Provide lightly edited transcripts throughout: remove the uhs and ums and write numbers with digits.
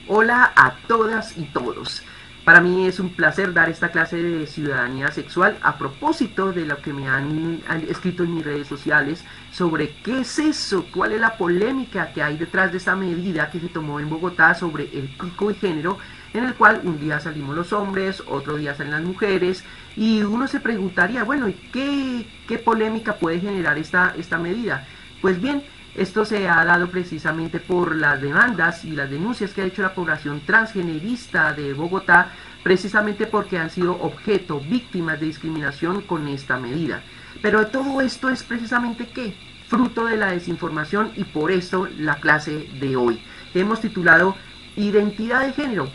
Hola a todas y todos. Para mí es un placer dar esta clase de ciudadanía sexual a propósito de lo que me han escrito en mis redes sociales sobre qué es eso, cuál es la polémica que hay detrás de esta medida que se tomó en Bogotá sobre el pico de género, en el cual un día salimos los hombres, otro día salen las mujeres, y uno se preguntaría, bueno, ¿y qué polémica puede generar esta medida? Pues bien, esto se ha dado precisamente por las demandas y las denuncias que ha hecho la población transgenerista de Bogotá, precisamente porque han sido objeto, víctimas de discriminación con esta medida. Pero todo esto es precisamente ¿qué? Fruto de la desinformación, y por eso la clase de hoy. Hemos titulado Identidad de género.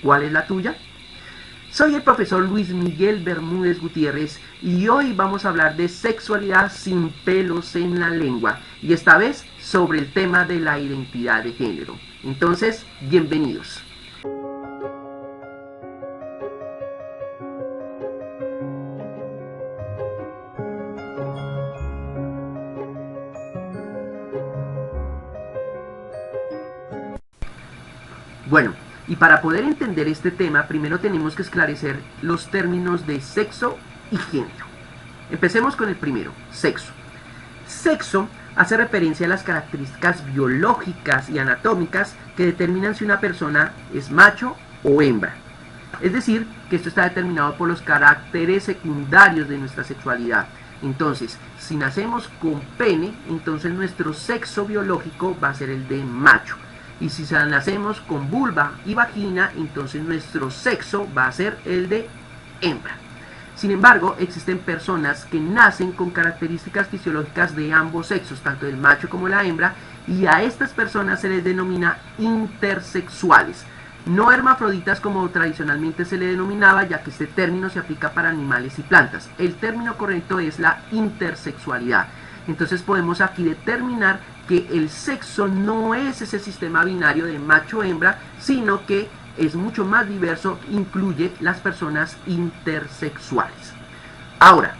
¿Cuál es la tuya? Soy el profesor Luis Miguel Bermúdez Gutiérrez y hoy vamos a hablar de sexualidad sin pelos en la lengua, y esta vez sobre el tema de la identidad de género. Entonces, bienvenidos. Bueno, y para poder entender este tema, primero tenemos que esclarecer los términos de sexo y género. Empecemos con el primero, sexo. Sexo hace referencia a las características biológicas y anatómicas que determinan si una persona es macho o hembra. Es decir, que esto está determinado por los caracteres secundarios de nuestra sexualidad. Entonces, si nacemos con pene, entonces nuestro sexo biológico va a ser el de macho. Y si nacemos con vulva y vagina, entonces nuestro sexo va a ser el de hembra. Sin embargo, existen personas que nacen con características fisiológicas de ambos sexos, tanto del macho como la hembra, y a estas personas se les denomina intersexuales. No hermafroditas como tradicionalmente se le denominaba, ya que este término se aplica para animales y plantas. El término correcto es la intersexualidad. Entonces podemos aquí determinar que el sexo no es ese sistema binario de macho-hembra, sino que es mucho más diverso, incluye las personas intersexuales. Ahora,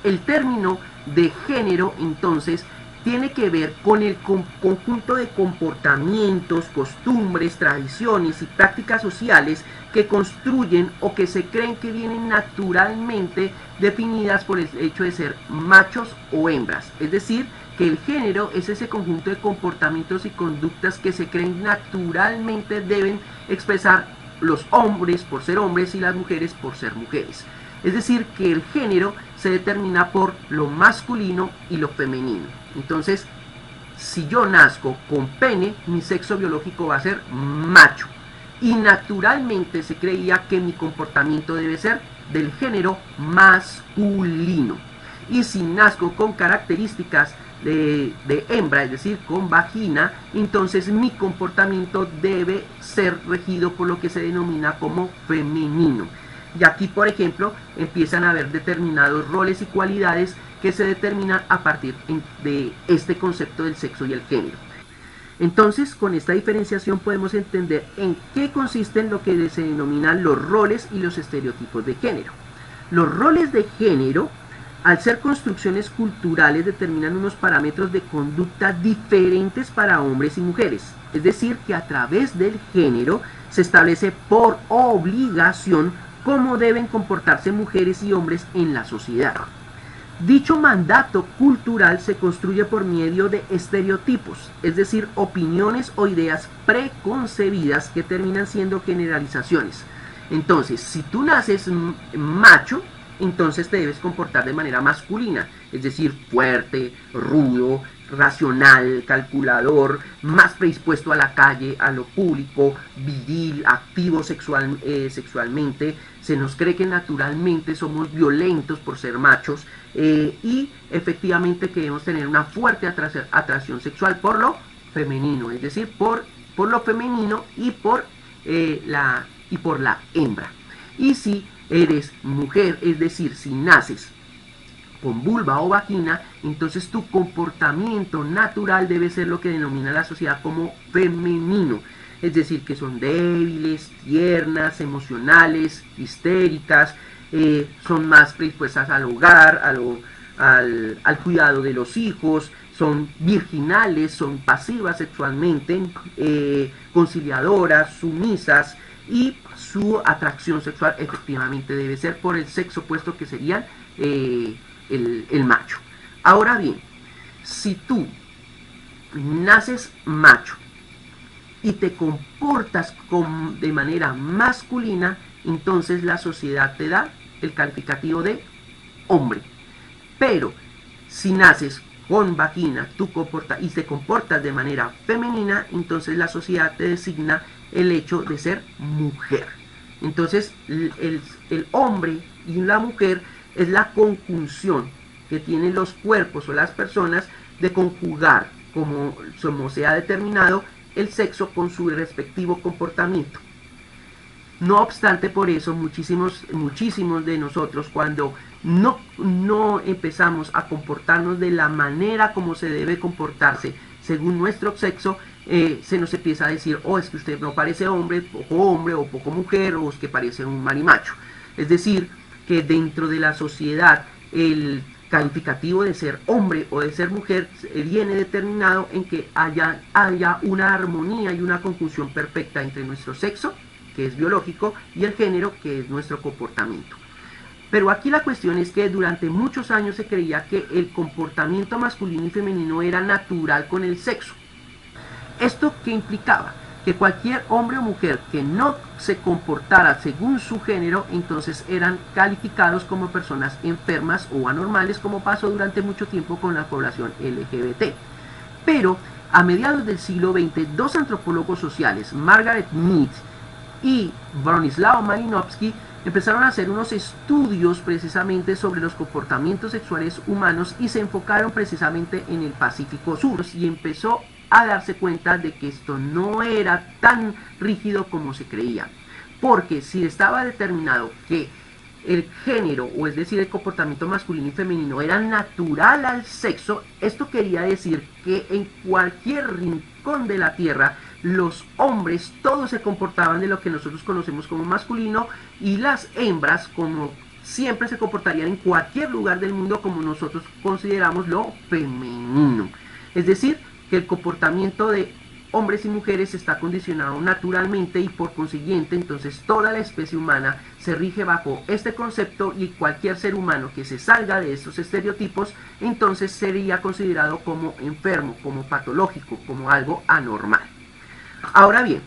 el término de género entonces tiene que ver con el conjunto de comportamientos, costumbres, tradiciones y prácticas sociales que construyen o que se creen que vienen naturalmente definidas por el hecho de ser machos o hembras. Es decir, que el género es ese conjunto de comportamientos y conductas que se creen naturalmente deben expresar los hombres por ser hombres y las mujeres por ser mujeres. Es decir, que el género se determina por lo masculino y lo femenino. Entonces, si yo nazco con pene, mi sexo biológico va a ser macho. Y naturalmente se creía que mi comportamiento debe ser del género masculino. Y si nazco con características de hembra, es decir, con vagina, entonces mi comportamiento debe ser regido por lo que se denomina como femenino. Y aquí, por ejemplo, empiezan a haber determinados roles y cualidades que se determinan a partir de este concepto del sexo y el género. Entonces, con esta diferenciación podemos entender en qué consisten lo que se denominan los roles y los estereotipos de género. Los roles de género, al ser construcciones culturales, determinan unos parámetros de conducta diferentes para hombres y mujeres. Es decir, que a través del género se establece por obligación cómo deben comportarse mujeres y hombres en la sociedad. Dicho mandato cultural se construye por medio de estereotipos, es decir, opiniones o ideas preconcebidas que terminan siendo generalizaciones. Entonces, si tú naces macho, entonces te debes comportar de manera masculina, es decir, fuerte, rudo, racional, calculador, más predispuesto a la calle, a lo público, viril, activo sexualmente. Se nos cree que naturalmente somos violentos por ser machos, y efectivamente que debemos tener una fuerte atracción sexual por lo femenino, es decir, por lo femenino y por la hembra. Y si eres mujer, es decir, si naces con vulva o vagina, entonces tu comportamiento natural debe ser lo que denomina la sociedad como femenino. Es decir, que son débiles, tiernas, emocionales, histéricas, son más predispuestas al hogar, al cuidado de los hijos, son virginales, son pasivas sexualmente, conciliadoras, sumisas, y su atracción sexual efectivamente debe ser por el sexo opuesto, que sería el macho. Ahora bien, si tú naces macho y te comportas de manera masculina, entonces la sociedad te da el calificativo de hombre. Pero si naces con vagina y te comportas de manera femenina, entonces la sociedad te designa el hecho de ser mujer. Entonces el hombre y la mujer es la conjunción que tienen los cuerpos o las personas de conjugar como se ha determinado el sexo con su respectivo comportamiento. No obstante, por eso muchísimos de nosotros, cuando no empezamos a comportarnos de la manera como se debe comportarse según nuestro sexo, se nos empieza a decir, es que usted no parece hombre o poco mujer, o es que parece un marimacho. Es decir, que dentro de la sociedad el calificativo de ser hombre o de ser mujer viene determinado en que haya una armonía y una conjunción perfecta entre nuestro sexo, que es biológico, y el género, que es nuestro comportamiento. Pero aquí la cuestión es que durante muchos años se creía que el comportamiento masculino y femenino era natural con el sexo. ¿Esto qué implicaba? Que cualquier hombre o mujer que no se comportara según su género, entonces eran calificados como personas enfermas o anormales, como pasó durante mucho tiempo con la población LGBT. Pero a mediados del siglo XX, dos antropólogos sociales, Margaret Mead y Bronislaw Malinowski, empezaron a hacer unos estudios precisamente sobre los comportamientos sexuales humanos y se enfocaron precisamente en el Pacífico Sur, y empezó a darse cuenta de que esto no era tan rígido como se creía, porque si estaba determinado que el género, o es decir, el comportamiento masculino y femenino, era natural al sexo, esto quería decir que en cualquier rincón de la tierra los hombres todos se comportaban de lo que nosotros conocemos como masculino, y las hembras como siempre se comportarían en cualquier lugar del mundo como nosotros consideramos lo femenino. Es decir, que el comportamiento de hombres y mujeres está condicionado naturalmente, y por consiguiente entonces toda la especie humana se rige bajo este concepto, y cualquier ser humano que se salga de estos estereotipos entonces sería considerado como enfermo, como patológico, como algo anormal. Ahora bien,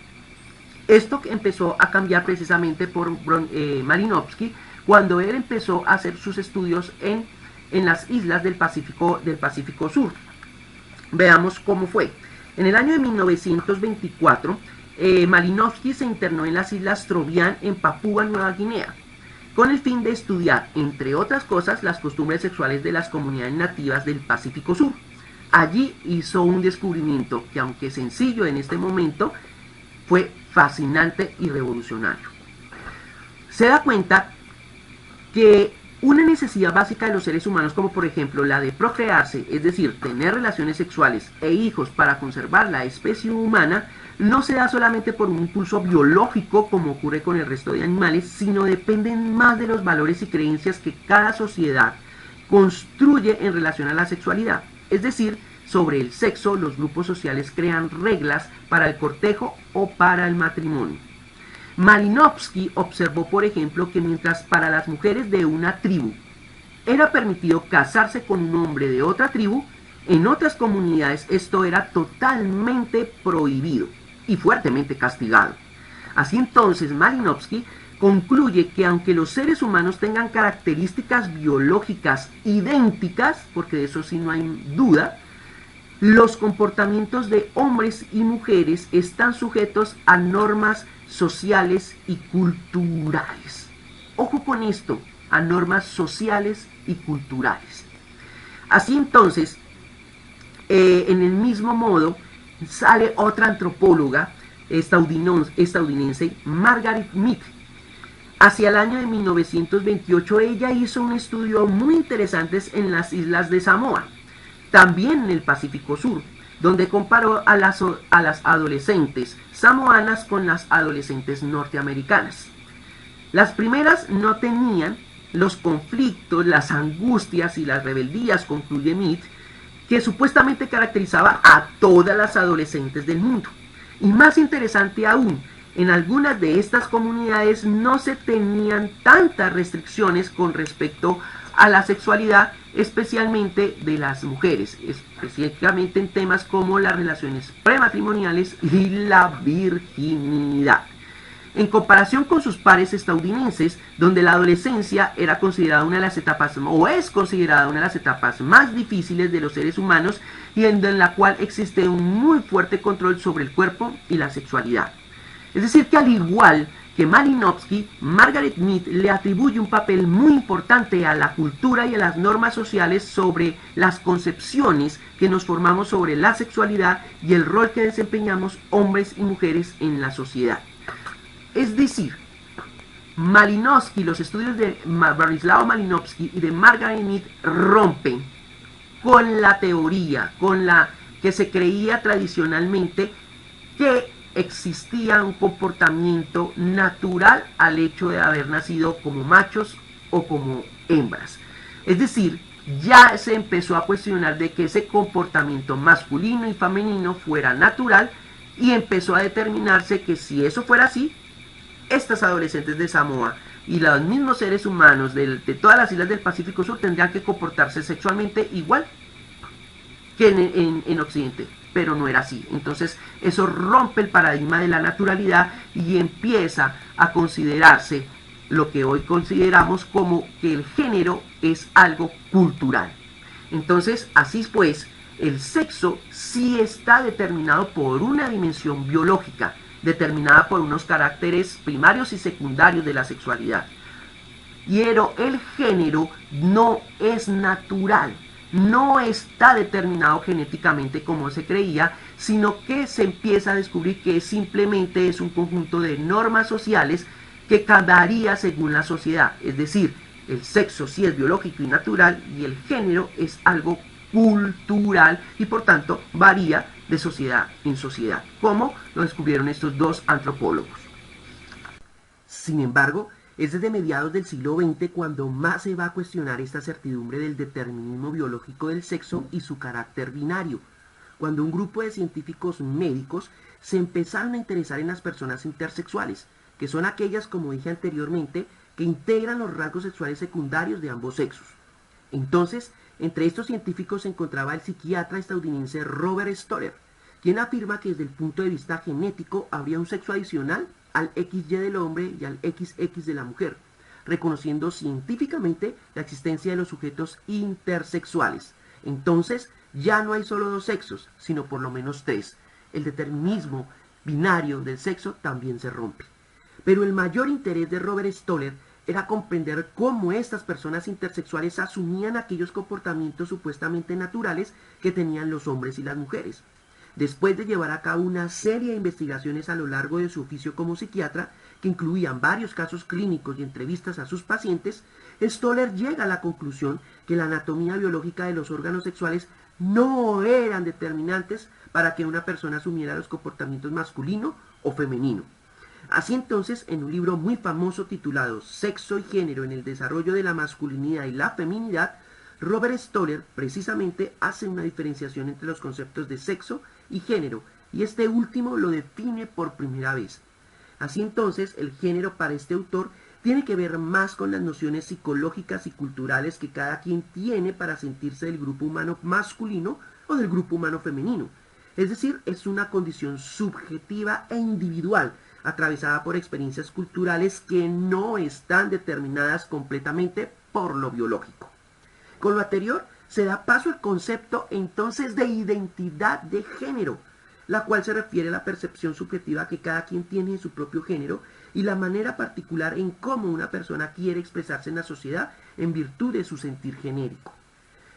esto empezó a cambiar precisamente por Malinowski, cuando él empezó a hacer sus estudios en las islas del Pacífico Sur. Veamos cómo fue. En el año de 1924, Malinowski se internó en las islas Trobriand en Papúa Nueva Guinea, con el fin de estudiar, entre otras cosas, las costumbres sexuales de las comunidades nativas del Pacífico Sur. Allí hizo un descubrimiento que, aunque sencillo en este momento, fue fascinante y revolucionario. Se da cuenta que una necesidad básica de los seres humanos, como por ejemplo la de procrearse, es decir, tener relaciones sexuales e hijos para conservar la especie humana, no se da solamente por un impulso biológico como ocurre con el resto de animales, sino dependen más de los valores y creencias que cada sociedad construye en relación a la sexualidad. Es decir, sobre el sexo, los grupos sociales crean reglas para el cortejo o para el matrimonio. Malinowski observó, por ejemplo, que mientras para las mujeres de una tribu era permitido casarse con un hombre de otra tribu, en otras comunidades esto era totalmente prohibido y fuertemente castigado. Así entonces, Malinowski concluye que aunque los seres humanos tengan características biológicas idénticas, porque de eso sí no hay duda, los comportamientos de hombres y mujeres están sujetos a normas sociales y culturales. Ojo con esto, a normas sociales y culturales. Así entonces, en el mismo modo, sale otra antropóloga estadounidense, Margaret Mead. Hacia el año de 1928 ella hizo un estudio muy interesante en las islas de Samoa, también en el Pacífico Sur, donde comparó a las adolescentes samoanas con las adolescentes norteamericanas. Las primeras no tenían los conflictos, las angustias y las rebeldías, concluye Mead, que supuestamente caracterizaba a todas las adolescentes del mundo. Y más interesante aún, en algunas de estas comunidades no se tenían tantas restricciones con respecto a la sexualidad, especialmente de las mujeres, específicamente en temas como las relaciones prematrimoniales y la virginidad. En comparación con sus pares estadounidenses, donde la adolescencia era considerada una de las etapas, o es considerada una de las etapas más difíciles de los seres humanos, y en la cual existe un muy fuerte control sobre el cuerpo y la sexualidad. Es decir, que al igual que Malinowski, Margaret Mead le atribuye un papel muy importante a la cultura y a las normas sociales sobre las concepciones que nos formamos sobre la sexualidad y el rol que desempeñamos hombres y mujeres en la sociedad. Es decir, Malinowski, los estudios de Bronislaw Malinowski y de Margaret Mead rompen con la teoría, con la que se creía tradicionalmente que existía un comportamiento natural al hecho de haber nacido como machos o como hembras. Es decir, ya se empezó a cuestionar de que ese comportamiento masculino y femenino fuera natural y empezó a determinarse que si eso fuera así, estas adolescentes de Samoa y los mismos seres humanos de todas las islas del Pacífico Sur tendrían que comportarse sexualmente igual que en Occidente, pero no era así. Entonces eso rompe el paradigma de la naturalidad y empieza a considerarse lo que hoy consideramos como que el género es algo cultural. Entonces, así pues, el sexo sí está determinado por una dimensión biológica, determinada por unos caracteres primarios y secundarios de la sexualidad. Pero el género no es natural, no está determinado genéticamente como se creía, sino que se empieza a descubrir que simplemente es un conjunto de normas sociales que varía según la sociedad. Es decir, el sexo sí es biológico y natural y el género es algo cultural y por tanto varía de sociedad en sociedad, como lo descubrieron estos dos antropólogos. Sin embargo, es desde mediados del siglo XX cuando más se va a cuestionar esta certidumbre del determinismo biológico del sexo y su carácter binario, cuando un grupo de científicos médicos se empezaron a interesar en las personas intersexuales, que son aquellas, como dije anteriormente, que integran los rasgos sexuales secundarios de ambos sexos. Entonces, entre estos científicos se encontraba el psiquiatra estadounidense Robert Stoller, quien afirma que desde el punto de vista genético habría un sexo adicional al XY del hombre y al XX de la mujer, reconociendo científicamente la existencia de los sujetos intersexuales. Entonces, ya no hay solo dos sexos, sino por lo menos tres. El determinismo binario del sexo también se rompe. Pero el mayor interés de Robert Stoller era comprender cómo estas personas intersexuales asumían aquellos comportamientos supuestamente naturales que tenían los hombres y las mujeres. Después de llevar a cabo una serie de investigaciones a lo largo de su oficio como psiquiatra, que incluían varios casos clínicos y entrevistas a sus pacientes, Stoller llega a la conclusión que la anatomía biológica de los órganos sexuales no eran determinantes para que una persona asumiera los comportamientos masculino o femenino. Así entonces, en un libro muy famoso titulado Sexo y género en el desarrollo de la masculinidad y la feminidad, Robert Stoller precisamente hace una diferenciación entre los conceptos de sexo y género, y este último lo define por primera vez. Así entonces, el género para este autor tiene que ver más con las nociones psicológicas y culturales que cada quien tiene para sentirse del grupo humano masculino o del grupo humano femenino. Es decir, es una condición subjetiva e individual, atravesada por experiencias culturales que no están determinadas completamente por lo biológico. Con lo anterior, se da paso al concepto entonces de identidad de género, la cual se refiere a la percepción subjetiva que cada quien tiene de su propio género y la manera particular en cómo una persona quiere expresarse en la sociedad en virtud de su sentir genérico.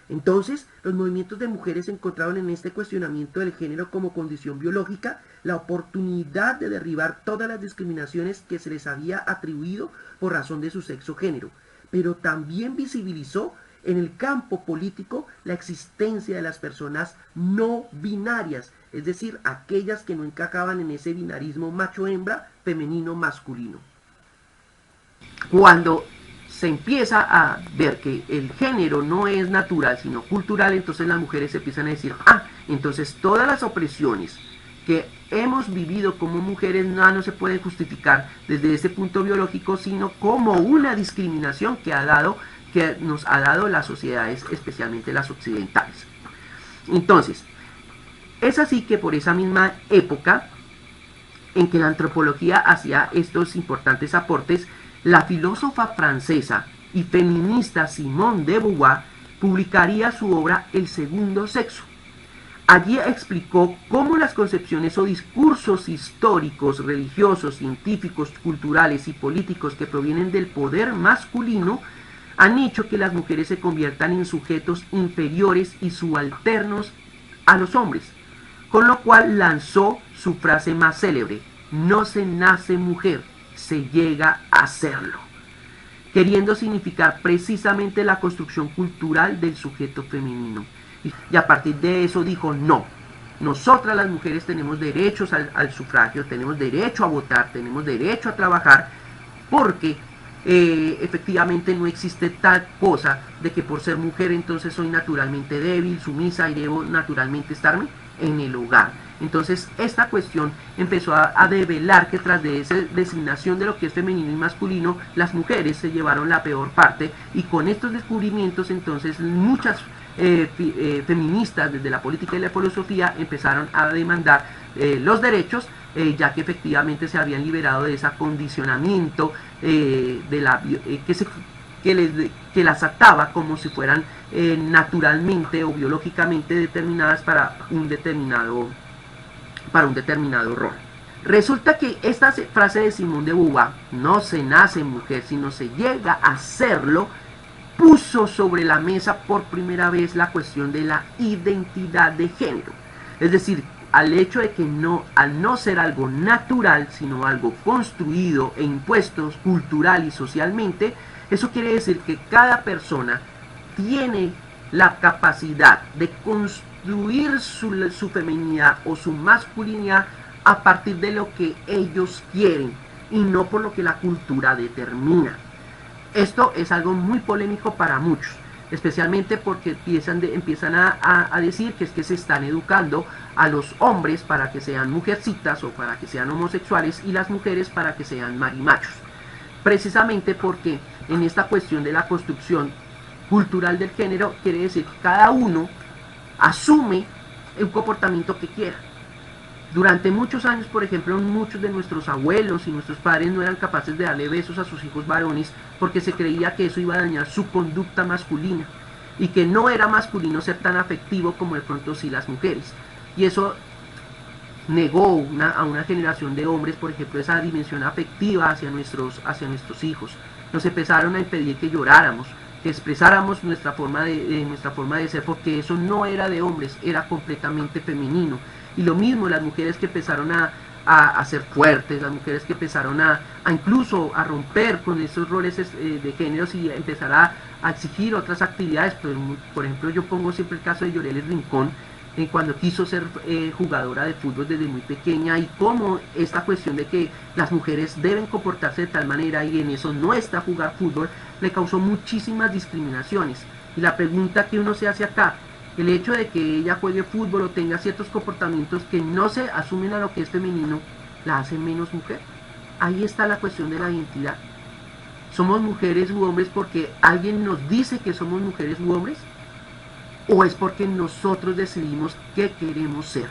Entonces, los movimientos de mujeres encontraron en este cuestionamiento del género como condición biológica la oportunidad de derribar todas las discriminaciones que se les había atribuido por razón de su sexo-género, pero también visibilizó en el campo político la existencia de las personas no binarias, es decir, aquellas que no encajaban en ese binarismo macho-hembra, femenino-masculino. Cuando se empieza a ver que el género no es natural sino cultural, entonces las mujeres empiezan a decir, entonces todas las opresiones que hemos vivido como mujeres no se pueden justificar desde ese punto biológico, sino como una discriminación que nos ha dado las sociedades, especialmente las occidentales. Entonces, es así que por esa misma época en que la antropología hacía estos importantes aportes, la filósofa francesa y feminista Simone de Beauvoir publicaría su obra El segundo sexo. Allí explicó cómo las concepciones o discursos históricos, religiosos, científicos, culturales y políticos que provienen del poder masculino han hecho que las mujeres se conviertan en sujetos inferiores y subalternos a los hombres, con lo cual lanzó su frase más célebre: no se nace mujer, se llega a serlo, queriendo significar precisamente la construcción cultural del sujeto femenino. Y a partir de eso dijo, no, nosotras las mujeres tenemos derechos al sufragio, tenemos derecho a votar, tenemos derecho a trabajar, porque efectivamente no existe tal cosa de que por ser mujer entonces soy naturalmente débil, sumisa y debo naturalmente estarme en el hogar. Entonces esta cuestión empezó a develar que tras de esa designación de lo que es femenino y masculino, las mujeres se llevaron la peor parte, y con estos descubrimientos entonces muchas feministas desde la política y la filosofía empezaron a demandar los derechos, ya que efectivamente se habían liberado de ese acondicionamiento que las ataba como si fueran naturalmente o biológicamente determinadas para un determinado rol. Resulta que esta frase de Simone de Beauvoir, no se nace mujer sino se llega a serlo, puso sobre la mesa por primera vez la cuestión de la identidad de género. Es decir, al hecho de que al no ser algo natural, sino algo construido e impuesto cultural y socialmente, eso quiere decir que cada persona tiene la capacidad de construir su feminidad o su masculinidad a partir de lo que ellos quieren y no por lo que la cultura determina. Esto es algo muy polémico para muchos, especialmente porque empiezan a decir que es que se están educando a los hombres para que sean mujercitas o para que sean homosexuales, y las mujeres para que sean marimachos. Precisamente porque en esta cuestión de la construcción cultural del género quiere decir que cada uno asume un comportamiento que quiera. Durante muchos años, por ejemplo, muchos de nuestros abuelos y nuestros padres no eran capaces de darle besos a sus hijos varones porque se creía que eso iba a dañar su conducta masculina y que no era masculino ser tan afectivo como de pronto sí las mujeres. Y eso negó a una generación de hombres, por ejemplo, esa dimensión afectiva hacia nuestros hijos. Nos empezaron a impedir que lloráramos, que expresáramos nuestra forma de ser, porque eso no era de hombres, era completamente femenino. Y lo mismo las mujeres que empezaron a ser fuertes, las mujeres que empezaron a incluso a romper con esos roles de géneros y a empezar a exigir otras actividades. Por ejemplo, yo pongo siempre el caso de Yorelis Rincón, cuando quiso ser jugadora de fútbol desde muy pequeña, y cómo esta cuestión de que las mujeres deben comportarse de tal manera y en eso no está jugar fútbol, le causó muchísimas discriminaciones. Y la pregunta que uno se hace acá, el hecho de que ella juegue fútbol o tenga ciertos comportamientos que no se asumen a lo que es femenino, ¿la hacen menos mujer? Ahí está la cuestión de la identidad. ¿Somos mujeres u hombres porque alguien nos dice que somos mujeres u hombres? ¿O es porque nosotros decidimos qué queremos ser?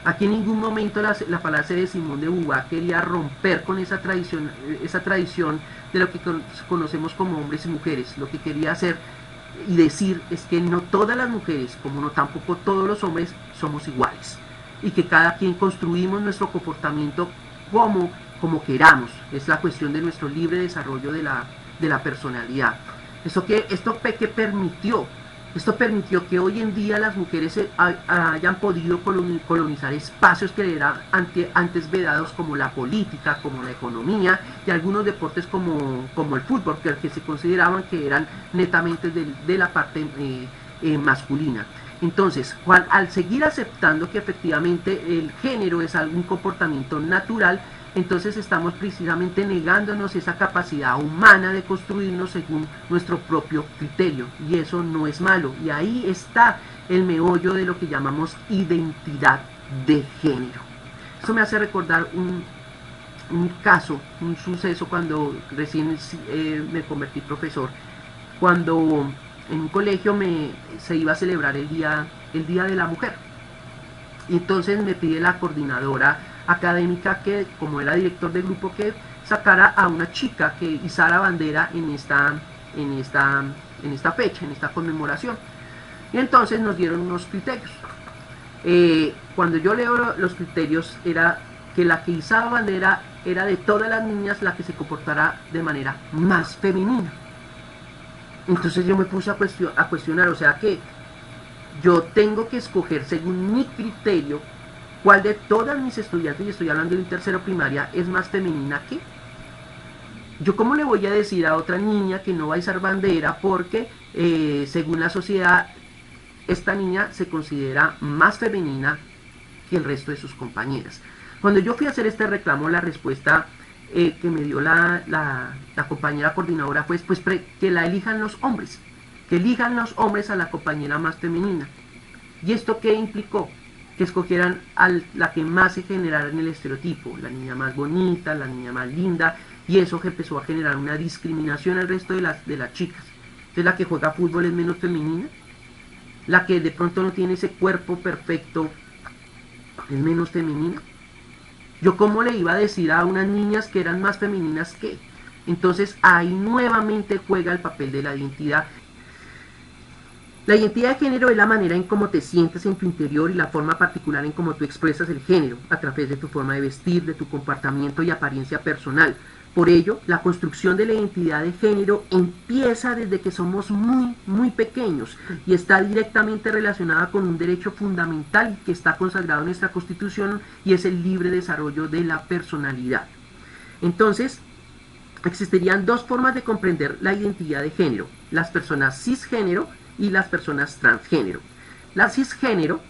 Aquí en ningún momento la falacia de Simone de Beauvoir quería romper con esa tradición de lo que conocemos como hombres y mujeres. Lo que quería hacer y decir es que no todas las mujeres, como no tampoco todos los hombres, somos iguales, y que cada quien construimos nuestro comportamiento como queramos. Es la cuestión de nuestro libre desarrollo de la personalidad. Esto permitió que hoy en día las mujeres hayan podido colonizar espacios que eran antes vedados, como la política, como la economía y algunos deportes como el fútbol, que se consideraban que eran netamente de la parte masculina. Entonces, al seguir aceptando que efectivamente el género es algún comportamiento natural, entonces estamos precisamente negándonos esa capacidad humana de construirnos según nuestro propio criterio, y eso no es malo, y ahí está el meollo de lo que llamamos identidad de género. Eso me hace recordar un caso, un suceso cuando recién me convertí profesor, cuando en un colegio se iba a celebrar el día de la Mujer, y entonces me pide la coordinadora académica, que como era director de grupo, que sacara a una chica que izara bandera en esta fecha, en esta conmemoración. Y entonces nos dieron unos criterios. Cuando yo leo los criterios, era que la que izaba bandera era de todas las niñas la que se comportara de manera más femenina. Entonces yo me puse a cuestionar, o sea que yo tengo que escoger según mi criterio cuál de todas mis estudiantes, y estoy hablando de un tercero primaria, es más femenina que. Yo cómo le voy a decir a otra niña que no va a izar bandera porque según la sociedad esta niña se considera más femenina que el resto de sus compañeras. Cuando yo fui a hacer este reclamo, la respuesta que me dio la compañera coordinadora fue pues que la elijan los hombres, que elijan los hombres a la compañera más femenina. ¿Y esto qué implicó? Que escogieran a la que más se generara en el estereotipo, la niña más bonita, la niña más linda, y eso que empezó a generar una discriminación al resto de las chicas. Entonces la que juega fútbol es menos femenina, la que de pronto no tiene ese cuerpo perfecto es menos femenina. Yo cómo le iba a decir a unas niñas que eran más femeninas que. Entonces ahí nuevamente juega el papel de la identidad. La identidad de género es la manera en cómo te sientes en tu interior y la forma particular en cómo tú expresas el género, a través de tu forma de vestir, de tu comportamiento y apariencia personal. Por ello, la construcción de la identidad de género empieza desde que somos muy pequeños y está directamente relacionada con un derecho fundamental que está consagrado en nuestra Constitución, y es el libre desarrollo de la personalidad. Entonces, existirían dos formas de comprender la identidad de género: las personas cisgénero y las personas transgénero. La cisgénero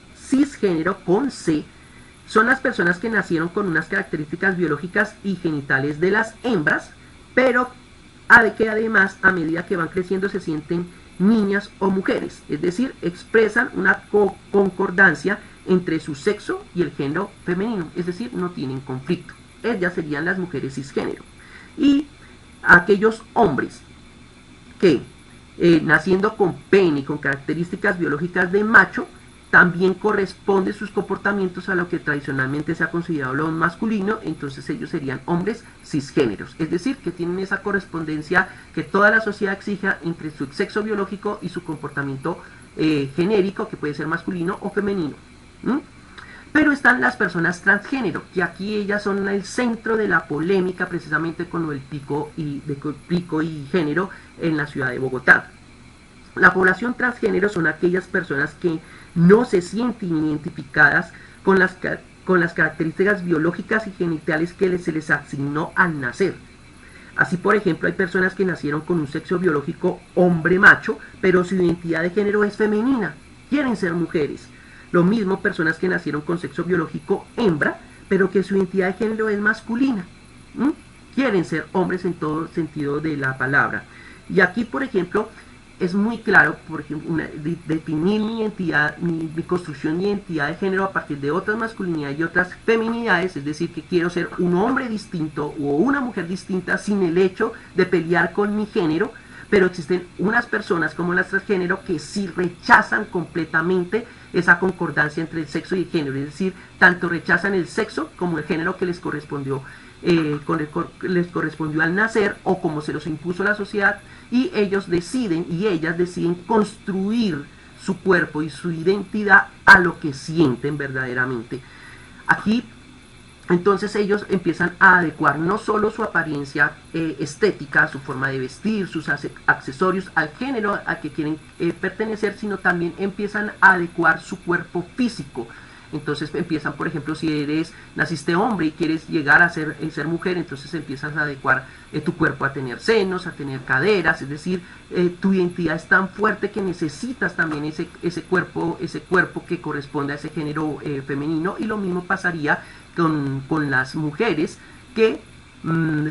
con C, son las personas que nacieron con unas características biológicas y genitales de las hembras, pero que además a medida que van creciendo se sienten niñas o mujeres, es decir, expresan una concordancia entre su sexo y el género femenino, es decir, no tienen conflicto. Ellas serían las mujeres cisgénero. Y aquellos hombres que naciendo con pene y con características biológicas de macho, también corresponden sus comportamientos a lo que tradicionalmente se ha considerado lo masculino, entonces ellos serían hombres cisgéneros, es decir, que tienen esa correspondencia que toda la sociedad exija entre su sexo biológico y su comportamiento genérico, que puede ser masculino o femenino. Pero están las personas transgénero, que aquí ellas son el centro de la polémica, precisamente con lo del pico y género en la ciudad de Bogotá. La población transgénero son aquellas personas que no se sienten identificadas con las características biológicas y genitales que se les asignó al nacer. Así, por ejemplo, hay personas que nacieron con un sexo biológico hombre-macho, pero su identidad de género es femenina, quieren ser mujeres. Lo mismo personas que nacieron con sexo biológico hembra, pero que su identidad de género es masculina. Quieren ser hombres en todo sentido de la palabra. Y aquí, por ejemplo, es muy claro, por ejemplo, definir mi identidad, mi construcción de identidad de género a partir de otras masculinidades y otras feminidades, es decir, que quiero ser un hombre distinto o una mujer distinta sin el hecho de pelear con mi género, pero existen unas personas como las transgénero que sí rechazan completamente esa concordancia entre el sexo y el género, es decir, tanto rechazan el sexo como el género que les correspondió al nacer o como se los impuso la sociedad, y ellos deciden y ellas deciden construir su cuerpo y su identidad a lo que sienten verdaderamente. Aquí entonces ellos empiezan a adecuar no solo su apariencia estética, su forma de vestir, sus accesorios al género al que quieren pertenecer, sino también empiezan a adecuar su cuerpo físico. Entonces empiezan, por ejemplo, si naciste hombre y quieres llegar a ser mujer, entonces empiezas a adecuar tu cuerpo a tener senos, a tener caderas, es decir, tu identidad es tan fuerte que necesitas también ese cuerpo que corresponde a ese género femenino. Y lo mismo pasaría con las mujeres que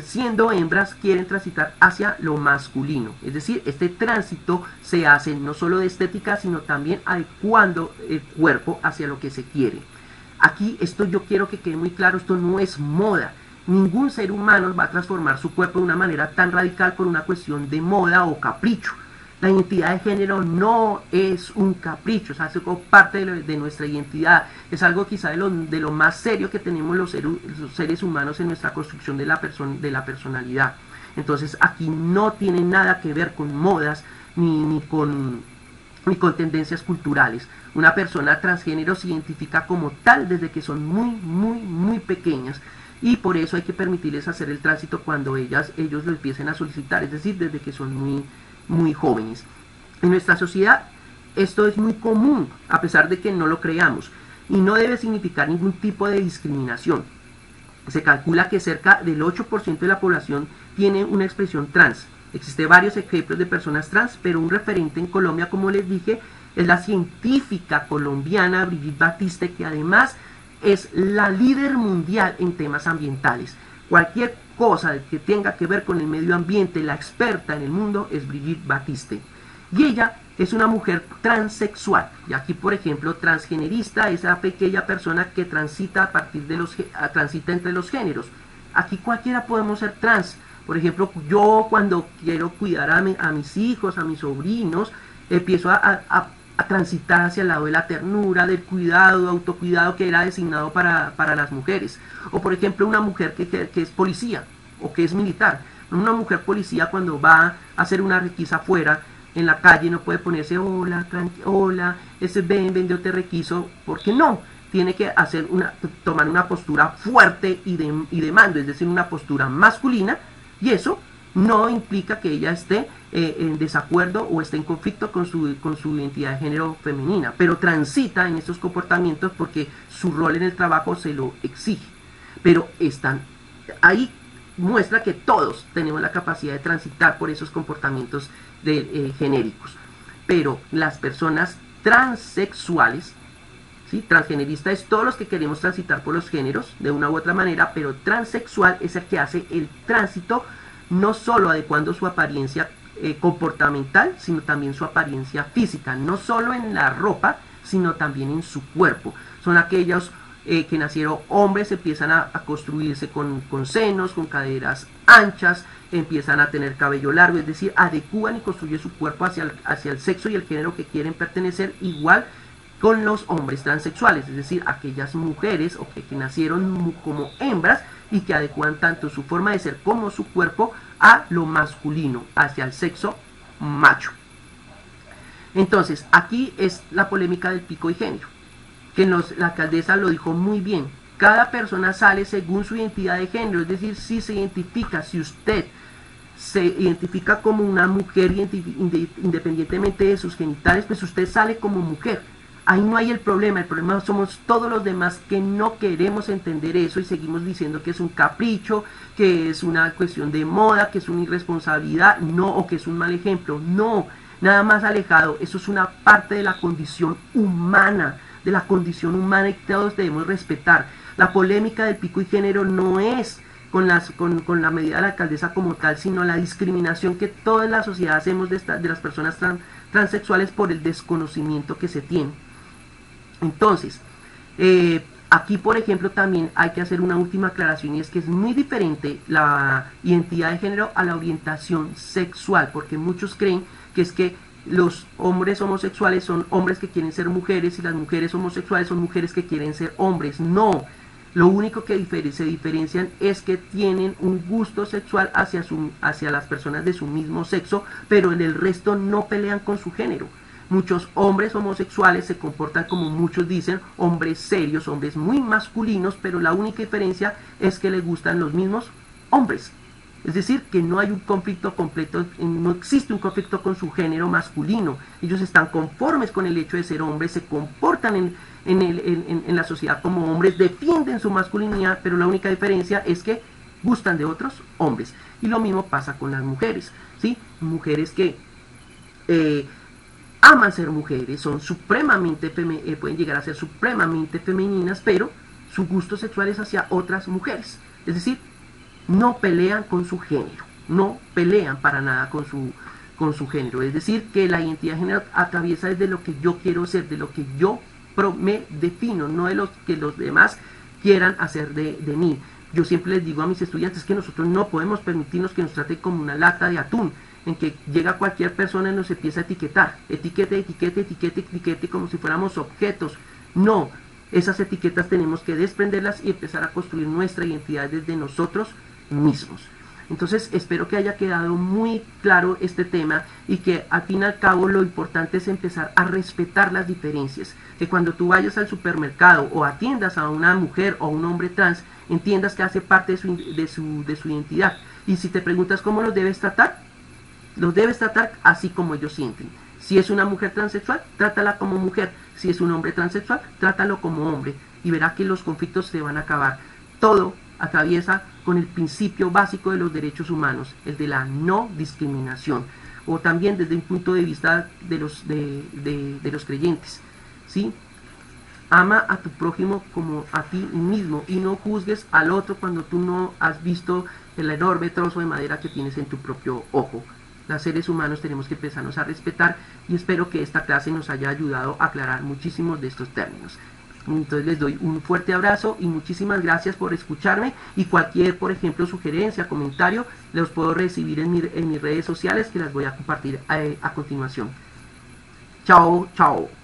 siendo hembras quieren transitar hacia lo masculino. Es decir, este tránsito se hace no solo de estética, sino también adecuando el cuerpo hacia lo que se quiere. Aquí esto yo quiero que quede muy claro, esto no es moda. Ningún ser humano va a transformar su cuerpo de una manera tan radical por una cuestión de moda o capricho. La identidad de género no es un capricho, es algo parte de nuestra identidad, es algo quizá de lo más serio que tenemos los seres humanos en nuestra construcción de la personalidad. Entonces aquí no tiene nada que ver con modas ni con tendencias culturales. Una persona transgénero se identifica como tal desde que son muy pequeñas, y por eso hay que permitirles hacer el tránsito cuando ellos lo empiecen a solicitar, es decir, desde que son muy jóvenes. En nuestra sociedad esto es muy común, a pesar de que no lo creamos, y no debe significar ningún tipo de discriminación. Se calcula que cerca del 8% de la población tiene una expresión trans. Existen varios ejemplos de personas trans, pero un referente en Colombia, como les dije, es la científica colombiana Brigitte Batiste, que además es la líder mundial en temas ambientales. Cualquier cosa que tenga que ver con el medio ambiente, la experta en el mundo es Brigitte Batiste. Y ella es una mujer transexual. Y aquí, por ejemplo, transgenerista es aquella persona que transita transita entre los géneros. Aquí cualquiera podemos ser trans. Por ejemplo, yo cuando quiero cuidar a mis hijos, a mis sobrinos, empiezo a transitar hacia el lado de la ternura, del cuidado, autocuidado que era designado para las mujeres. O por ejemplo, una mujer que es policía o que es militar. Una mujer policía, cuando va a hacer una requisa afuera, en la calle, no puede ponerse hola, ven, yo te requiso, porque no, tiene que tomar una postura fuerte y de mando, es decir, una postura masculina, y eso no implica que ella esté en desacuerdo o esté en conflicto con su identidad de género femenina, pero transita en estos comportamientos porque su rol en el trabajo se lo exige. Pero ahí muestra que todos tenemos la capacidad de transitar por esos comportamientos genéricos. Pero las personas transexuales, ¿sí? Transgenerista es todos los que queremos transitar por los géneros de una u otra manera, pero transexual es el que hace el tránsito no solo adecuando su apariencia comportamental, sino también su apariencia física, no solo en la ropa, sino también en su cuerpo. Son aquellos que nacieron hombres, empiezan a construirse con senos, con caderas anchas, empiezan a tener cabello largo, es decir, adecúan y construyen su cuerpo hacia el sexo y el género que quieren pertenecer, igual con los hombres transexuales, es decir, aquellas mujeres que nacieron como hembras y que adecuan tanto su forma de ser como su cuerpo a lo masculino, hacia el sexo macho. Entonces, aquí es la polémica del pico y género, que la alcaldesa lo dijo muy bien. Cada persona sale según su identidad de género, es decir, si se identifica, si usted se identifica como una mujer independientemente de sus genitales, pues usted sale como mujer. Ahí no hay el problema somos todos los demás que no queremos entender eso y seguimos diciendo que es un capricho, que es una cuestión de moda, que es una irresponsabilidad, no, o que es un mal ejemplo. No, nada más alejado, eso es una parte de la condición humana, y todos debemos respetar. La polémica del pico y género no es con la medida de la alcaldesa como tal, sino la discriminación que toda la sociedad hacemos de las personas transexuales por el desconocimiento que se tiene. Entonces, aquí por ejemplo también hay que hacer una última aclaración, y es que es muy diferente la identidad de género a la orientación sexual, porque muchos creen que es que los hombres homosexuales son hombres que quieren ser mujeres y las mujeres homosexuales son mujeres que quieren ser hombres. No, lo único que se diferencian es que tienen un gusto sexual hacia las personas de su mismo sexo, pero en el resto no pelean con su género. Muchos hombres homosexuales se comportan como muchos dicen, hombres serios, hombres muy masculinos, pero la única diferencia es que les gustan los mismos hombres. Es decir, que no hay un conflicto completo, no existe un conflicto con su género masculino. Ellos están conformes con el hecho de ser hombres, se comportan en la sociedad como hombres, defienden su masculinidad, pero la única diferencia es que gustan de otros hombres. Y lo mismo pasa con las mujeres, ¿sí? Mujeres que aman ser mujeres, son supremamente pueden llegar a ser supremamente femeninas, pero su gusto sexual es hacia otras mujeres. Es decir, no pelean con su género, no pelean para nada con su género. Es decir, que la identidad de género atraviesa desde lo que yo quiero ser, de lo que yo me defino, no de lo que los demás quieran hacer de mí. Yo siempre les digo a mis estudiantes que nosotros no podemos permitirnos que nos trate como una lata de atún, en que llega cualquier persona y nos empieza a etiquetar, etiquete, etiquete, etiquete, etiquete, como si fuéramos objetos. No, esas etiquetas tenemos que desprenderlas y empezar a construir nuestra identidad desde nosotros mismos. Entonces espero que haya quedado muy claro este tema y que al fin y al cabo lo importante es empezar a respetar las diferencias. Que cuando tú vayas al supermercado o atiendas a una mujer o un hombre trans, entiendas que hace parte de su identidad. Y si te preguntas cómo los debes tratar así como ellos sienten. Si es una mujer transexual, trátala como mujer. Si es un hombre transexual, trátalo como hombre. Y verá que los conflictos se van a acabar. Todo atraviesa con el principio básico de los derechos humanos, el de la no discriminación, o también desde un punto de vista de los creyentes, ¿sí? Ama a tu prójimo como a ti mismo y no juzgues al otro cuando tú no has visto el enorme trozo de madera que tienes en tu propio ojo. Los seres humanos tenemos que empezarnos a respetar y espero que esta clase nos haya ayudado a aclarar muchísimos de estos términos. Entonces les doy un fuerte abrazo y muchísimas gracias por escucharme, y cualquier, por ejemplo, sugerencia, comentario, los puedo recibir en mis redes sociales, que las voy a compartir a continuación. Chao, chao.